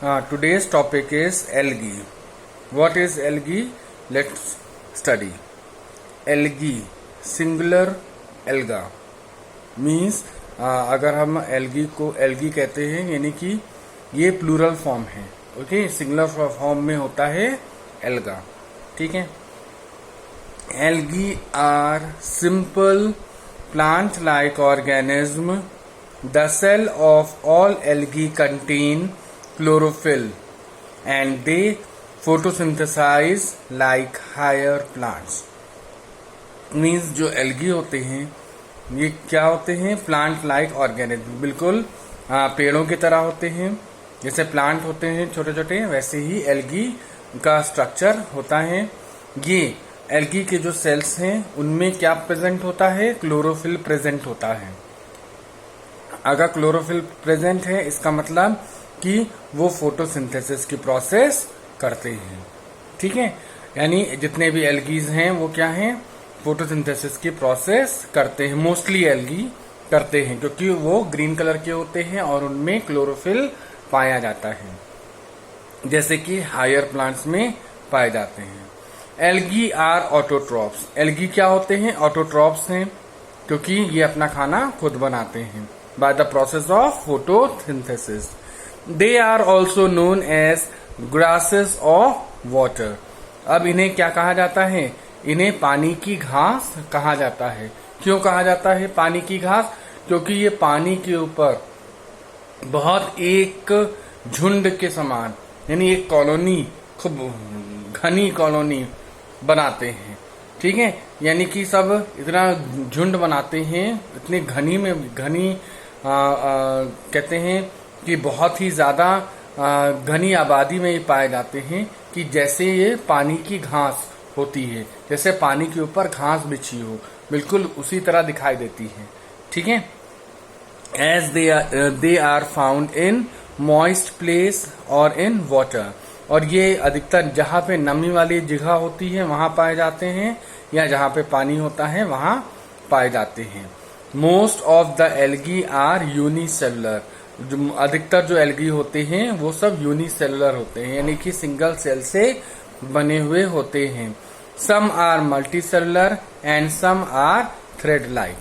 Today's topic is algae. What is algae? Let's study. Algae, singular alga means अगर हम algae को algae कहते हैं यानी कि ये प्लूरल फॉर्म है. ओके, सिंगुलर फॉर्म में होता है alga. ठीक है. Algae are simple plant-like organism. The cell of all algae contain chlorophyll and they photosynthesize like higher plants. Means जो एल्गी होते हैं ये क्या होते हैं? प्लांट लाइक ऑर्गेनिज्म, बिल्कुल पेड़ों की तरह होते हैं. जैसे प्लांट होते हैं छोटे छोटे, वैसे ही एल्गी का स्ट्रक्चर होता है. ये एल्गी के जो सेल्स हैं उनमें क्या प्रेजेंट होता है? क्लोरोफिल प्रेजेंट होता है. अगर क्लोरोफिल प्रेजेंट है इसका मतलब कि वो फोटोसिंथेसिस की प्रोसेस करते हैं. ठीक है, यानी जितने भी एल्गीज हैं वो क्या हैं? फोटोसिंथेसिस की प्रोसेस करते हैं. मोस्टली एल्गी करते हैं क्योंकि वो ग्रीन कलर के होते हैं और उनमें क्लोरोफिल पाया जाता है, जैसे कि हायर प्लांट्स में पाए जाते हैं. Algae are autotrophs. एल्गी क्या होते हैं? ऑटोट्रॉप्स हैं क्योंकि ये अपना खाना खुद बनाते हैं by the process of photosynthesis. They are also known as grasses of water. अब इन्हें क्या कहा जाता है? इन्हें पानी की घास कहा जाता है. क्यों कहा जाता है पानी की घास? क्योंकि ये पानी के ऊपर बहुत एक झुंड के समान, यानी एक कॉलोनी, खूब घनी कॉलोनी बनाते हैं. ठीक है, यानी कि सब इतना झुंड बनाते हैं, इतने घनी कहते हैं कि बहुत ही ज्यादा घनी आबादी में ये पाए जाते हैं कि जैसे ये पानी की घास होती है, जैसे पानी के ऊपर घास बिछी हो, बिल्कुल उसी तरह दिखाई देती है. ठीक है. As they are found in moist place और इन वाटर. और ये अधिकतर जहाँ पे नमी वाली जगह होती है वहां पाए जाते हैं, या जहाँ पे पानी होता है वहां पाए जाते हैं. Most of the algae are unicellular. जो अधिकतर जो एल्गी होते हैं वो सब यूनिसेलुलर होते हैं, यानी कि सिंगल सेल से बने हुए होते हैं. Some are multicellular and some are thread like.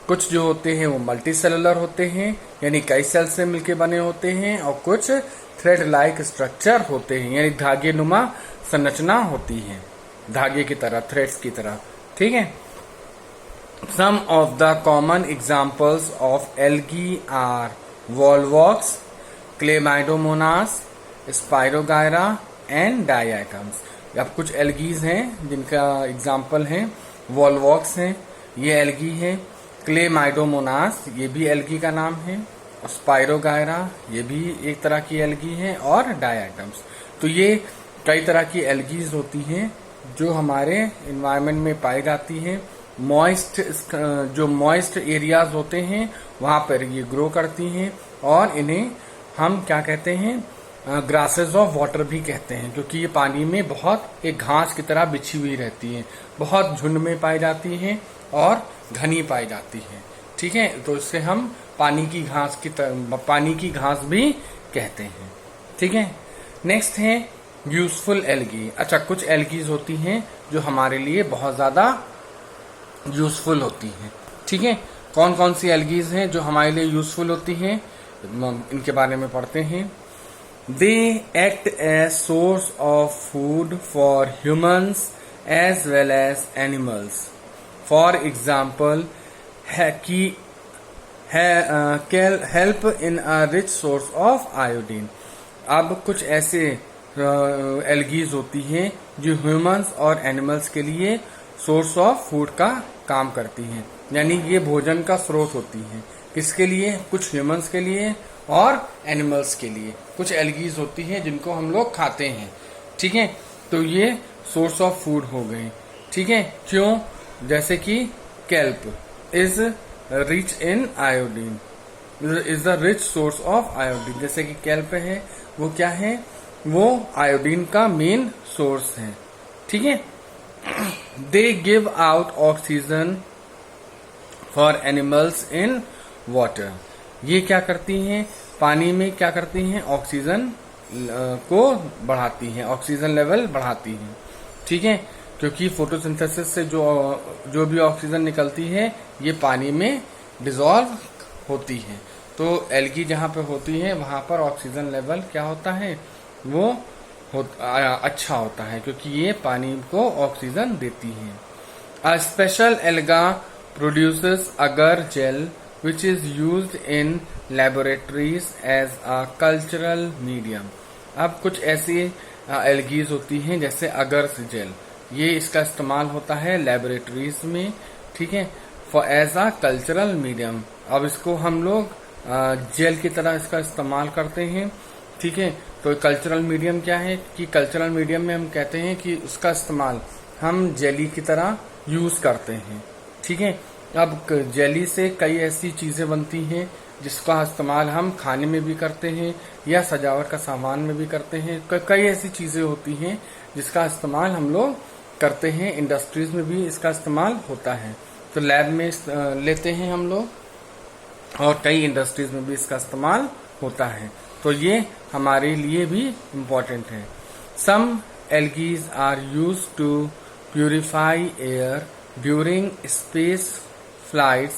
कुछ जो होते हैं वो मल्टीसेलुलर होते हैं, यानी कई सेल से मिलके बने होते हैं, और कुछ थ्रेड लाइक स्ट्रक्चर होते हैं, यानी धागे नुमा संरचना होती है, धागे की तरह, थ्रेड्स की तरह. ठीक है. Some of the common examples of algae are Volvox, Chlamydomonas, Spirogyra and diatoms. अब कुछ एल्गीज हैं जिनका एग्जाम्पल है. वॉलवॉक्स हैं, ये एल्गी है. क्लेमाइडोमोनास, ये भी एल्गी का नाम है. स्पाइरोगायरा, ये भी एक तरह की एल्गी है. और डायटम्स. तो ये कई तरह की एल्गीज होती हैं जो हमारे एनवायरनमेंट में पाई जाती हैं. जो मॉइस्ट एरियाज होते हैं वहां पर ये ग्रो करती हैं, और इन्हें हम क्या कहते हैं? ग्रासेस ऑफ वाटर भी कहते हैं, क्योंकि ये पानी में बहुत एक घास की तरह बिछी हुई रहती है, बहुत झुंड में पाई जाती हैं और घनी पाई जाती है. ठीक है, तो इससे हम पानी की घास भी कहते हैं. ठीक है. नेक्स्ट है यूजफुल एल्गी. अच्छा, कुछ एल्गीज होती हैं जो हमारे लिए बहुत ज्यादा यूजफुल होती हैं. ठीक है. कौन कौन सी एल्गीज हैं जो हमारे लिए यूजफुल होती हैं, इनके बारे में पढ़ते हैं. They act as source of food for humans as well as animals. For example, help in a rich source of iodine. अब कुछ ऐसे एल्गीज होती हैं जो ह्यूमंस और एनिमल्स के लिए सोर्स ऑफ फूड का काम करती हैं, यानी ये भोजन का स्रोत होती हैं. किसके लिए? कुछ ह्यूमंस के लिए और एनिमल्स के लिए. कुछ एल्गीज होती हैं जिनको हम लोग खाते हैं. ठीक है, तो ये सोर्स ऑफ फूड हो गए. ठीक है. क्यों? जैसे कि kelp is rich in iodine, is the rich source of iodine. जैसे कि केल्प है, वो क्या है? वो आयोडीन का मेन सोर्स है. ठीक है. They give out oxygen for animals in water. ये क्या करती हैं? पानी में क्या करती हैं? ऑक्सीजन को बढ़ाती हैं, ऑक्सीजन लेवल बढ़ाती हैं। ठीक है, क्योंकि फोटोसिंथेसिस से जो भी ऑक्सीजन निकलती है ये पानी में डिसॉल्व होती है। तो एल्गी जहाँ पे होती है वहाँ पर ऑक्सीजन लेवल क्या होता है, वो अच्छा होता है, क्योंकि ये पानी को ऑक्सीजन देती है। अ स्पेशल एल्गा प्रोड्यूसेस अगर jail which is used in laboratories as a cultural medium। अब कुछ ऐसी एल्गीज होती हैं जैसे अगर्स जेल, ये इसका इस्तेमाल होता है लेबोरेटरीज में। ठीक है, for as a cultural medium. अब इसको हम लोग जेल की तरह इसका इस्तेमाल करते हैं। ठीक है, तो कल्चरल मीडियम क्या है कि कल्चरल मीडियम में हम कहते हैं कि उसका इस्तेमाल हम जेली की तरह यूज करते हैं। ठीक है, अब जेली से कई ऐसी चीजें बनती हैं जिसका इस्तेमाल हम खाने में भी करते हैं या सजावट का सामान में भी करते हैं। कई ऐसी चीजें होती हैं जिसका इस्तेमाल हम लोग करते हैं, इंडस्ट्रीज में भी इसका इस्तेमाल होता है। तो लैब में लेते हैं हम लोग और कई इंडस्ट्रीज में भी इसका इस्तेमाल होता है। तो ये हमारे लिए भी इम्पोर्टेंट है। Some algaes are use to purify air during space flights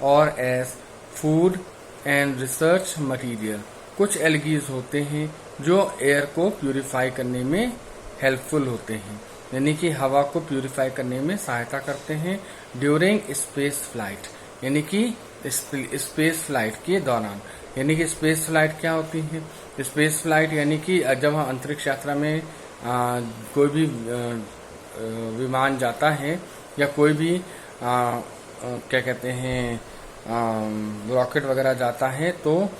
और as food and research material. कुछ एल्गीज होते हैं जो एयर को प्यूरिफाई करने में हेल्पफुल होते हैं, यानी कि हवा को प्यूरिफाई करने में सहायता करते हैं ड्यूरिंग स्पेस फ्लाइट, यानी कि स्पेस फ्लाइट के दौरान। यानी कि स्पेस फ्लाइट क्या होती है, स्पेस फ्लाइट यानी कि जब हम अंतरिक्ष यात्रा में कोई भी विमान जाता है या कोई भी क्या कहते हैं रॉकेट वगैरह जाता है, तो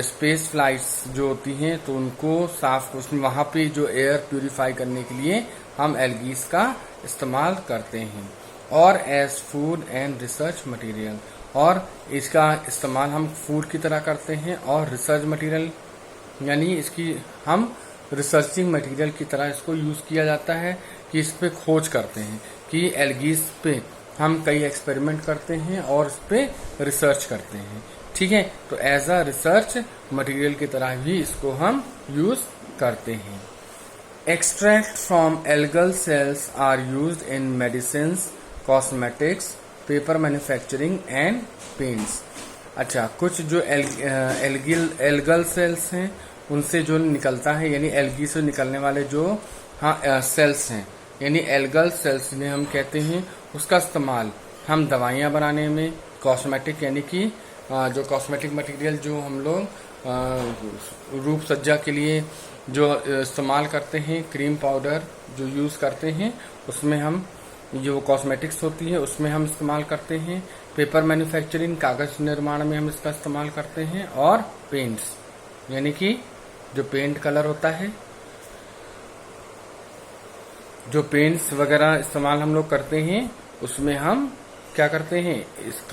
स्पेस फ्लाइट्स जो होती हैं तो उनको साफ उसमें वहाँ पे जो एयर प्यूरिफाई करने के लिए हम एल्गीज का इस्तेमाल करते हैं। और as food and research material, और इसका इस्तेमाल हम फूड की तरह करते हैं और रिसर्च मटेरियल यानी इसकी हम रिसर्चिंग मटेरियल की तरह इसको यूज किया जाता है कि इस पे खोज करते हैं कि एल्गीज पे हम कई एक्सपेरिमेंट करते हैं और इस पे रिसर्च करते हैं। ठीक है, तो एज अ रिसर्च मटेरियल की तरह भी इसको हम यूज करते हैं। Extract from algal cells are used in medicines, cosmetics, paper manufacturing and paints. अच्छा, कुछ जो एल्गल सेल्स हैं उनसे जो निकलता है, यानी एल्गी से निकलने वाले जो सेल्स हैं, यानी एल्गल सेल्स जिन्हें हम कहते हैं, उसका इस्तेमाल हम दवाइयाँ बनाने में, कॉस्मेटिक यानी कि जो कॉस्मेटिक मटेरियल जो हम लोग रूप सज्जा के लिए जो इस्तेमाल करते हैं, क्रीम पाउडर जो यूज़ करते हैं, उसमें हम जो कॉस्मेटिक्स होती है उसमें हम इस्तेमाल करते हैं। पेपर मैन्युफैक्चरिंग, कागज निर्माण में हम इसका इस्तेमाल करते हैं। और पेंट्स यानी कि जो पेंट कलर होता है, जो पेंट्स वगैरह इस्तेमाल हम लोग करते हैं उसमें हम क्या करते हैं,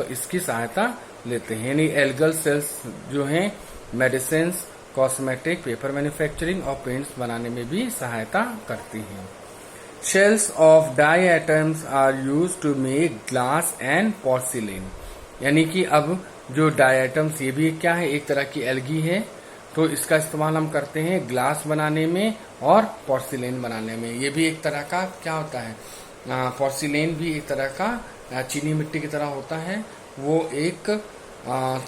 इसकी सहायता लेते हैं। यानी एल्गल सेल्स जो हैं मेडिसिन, कॉस्मेटिक, पेपर मैन्युफैक्चरिंग और पेंट्स बनाने में भी सहायता करती हैं। Shells of diatoms are use to make glass and porcelain, यानी कि अब जो डाई एटम्स ये भी क्या है, एक तरह की एल्गी है, तो इसका इस्तेमाल हम करते हैं ग्लास बनाने में और पोर्सिलेन बनाने में। ये भी एक तरह का क्या होता है, पोर्सिलेन भी एक तरह का चीनी मिट्टी की तरह होता है, वो एक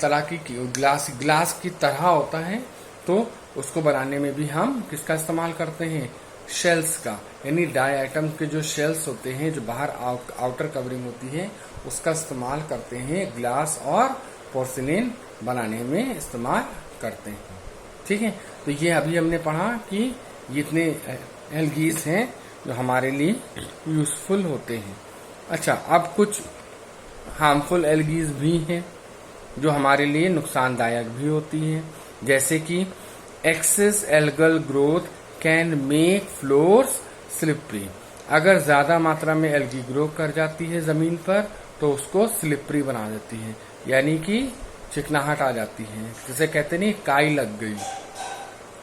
तरह की ग्लास की तरह होता है। तो उसको बनाने में भी हम किसका इस्तेमाल करते हैं, शेल्स का, यानी डाई एटम के जो शेल्स होते हैं, जो बाहर आउटर कवरिंग होती है, उसका इस्तेमाल करते हैं ग्लास और पोर्सिलेन बनाने में इस्तेमाल करते हैं। ठीक है, तो ये अभी हमने पढ़ा कि ये इतने एल्गीज हैं जो हमारे लिए यूजफुल होते हैं। अच्छा, अब कुछ हार्मफुल एल्गीज भी हैं जो हमारे लिए नुकसानदायक भी होती हैं, जैसे कि excess algal growth can make floors slippery. अगर ज्यादा मात्रा में एल्गी ग्रो कर जाती है जमीन पर तो उसको स्लिपरी बना देती है, यानी कि चिकनाहट आ जाती है, जिसे कहते नहीं काई लग गई।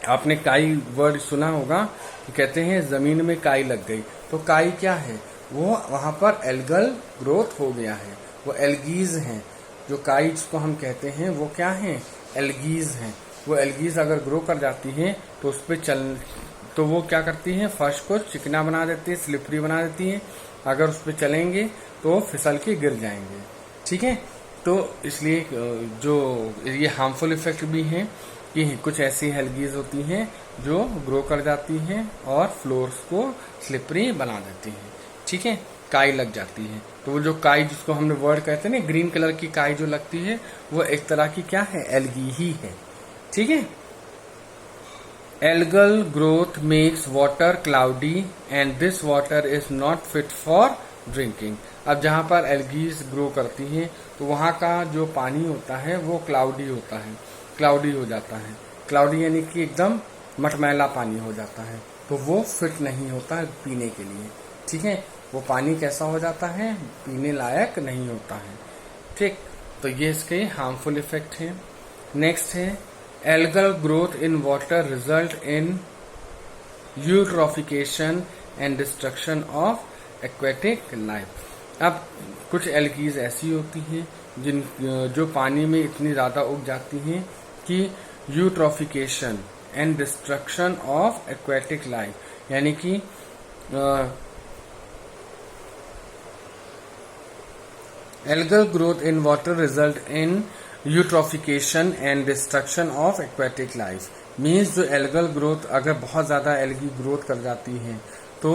आपने काई वर्ड सुना होगा कि कहते हैं जमीन में काई लग गई, तो काई क्या है, वो वहां पर एल्गल ग्रोथ हो गया है, वो एल्गीज हैं। जो काई जिसको हम कहते हैं वो क्या है, एल्गीज हैं। वो एल्गीज अगर ग्रो कर जाती हैं तो उस पर तो वो क्या करती हैं, फर्श को चिकना बना देती है, स्लिपरी बना देती हैं। अगर उस पर चलेंगे तो फिसल के गिर जाएंगे। ठीक है, तो इसलिए जो ये हार्मफुल इफेक्ट भी हैं कि कुछ ऐसी एल्गीज होती हैं जो ग्रो कर जाती हैं और फ्लोर्स को स्लिपरी बना देती हैं। ठीक है, काई लग जाती है। तो वो जो काई जिसको हमने वर्ड कहते हैं ना, ग्रीन कलर की काई जो लगती है, वो एक तरह की क्या है, एल्गी ही है। ठीक है, algal growth makes water cloudy and this water is not fit for drinking. अब जहां पर एल्गीज ग्रो करती हैं तो वहां का जो पानी होता है वो क्लाउडी होता है, क्लाउडी हो जाता है। क्लाउडी यानी कि एकदम मटमैला पानी हो जाता है, तो वो फिट नहीं होता है पीने के लिए। ठीक है, वो पानी कैसा हो जाता है, पीने लायक नहीं होता है। ठीक, तो ये इसके हार्मफुल इफेक्ट हैं। नेक्स्ट है algal growth in water result in eutrophication and destruction of aquatic life. अब कुछ एल्गीज ऐसी होती हैं जो पानी में इतनी ज्यादा उग जाती हैं कि eutrophication and destruction of aquatic life, यानी कि algal growth in water result in eutrophication and destruction of aquatic life. Means जो एल्गल ग्रोथ, अगर बहुत ज्यादा एल्गी ग्रोथ कर जाती है तो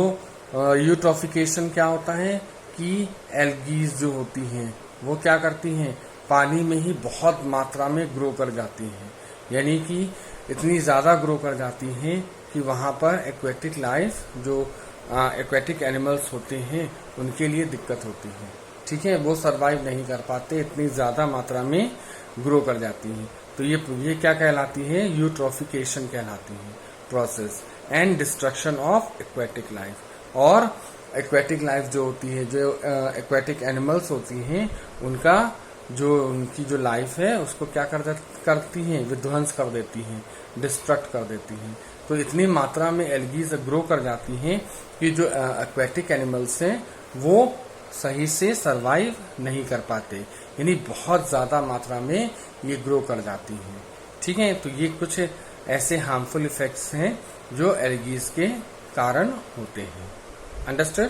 यूट्रोफिकेशन क्या होता है कि एल्गीज जो होती हैं वो क्या करती हैं, पानी में ही बहुत मात्रा में ग्रो कर जाती हैं, यानी कि इतनी ज्यादा ग्रो कर जाती हैं कि वहां पर एक्वेटिक लाइफ, जो एक्वेटिक एनिमल्स होते हैं, उनके लिए दिक्कत होती है। ठीक है, वो सरवाइव नहीं कर पाते, इतनी ज्यादा मात्रा में ग्रो कर जाती हैं। तो ये क्या कहलाती है, यूट्रोफिकेशन कहलाती है process and destruction of aquatic life. और एक्वेटिक लाइफ जो होती है, जो एक्वेटिक एनिमल्स होती हैं, उनकी जो लाइफ है उसको क्या करती हैं, विध्वंस कर देती हैं, डिस्ट्रक्ट कर देती हैं। तो इतनी मात्रा में एल्गीज ग्रो कर जाती हैं कि जो एक्वेटिक एनिमल्स हैं वो सही से सरवाइव नहीं कर पाते, यानी बहुत ज्यादा मात्रा में ये ग्रो कर जाती हैं। ठीक है, तो ये कुछ ऐसे हार्मफुल इफेक्ट्स हैं जो एल्गीज के कारण होते हैं। अंडरस्टूड?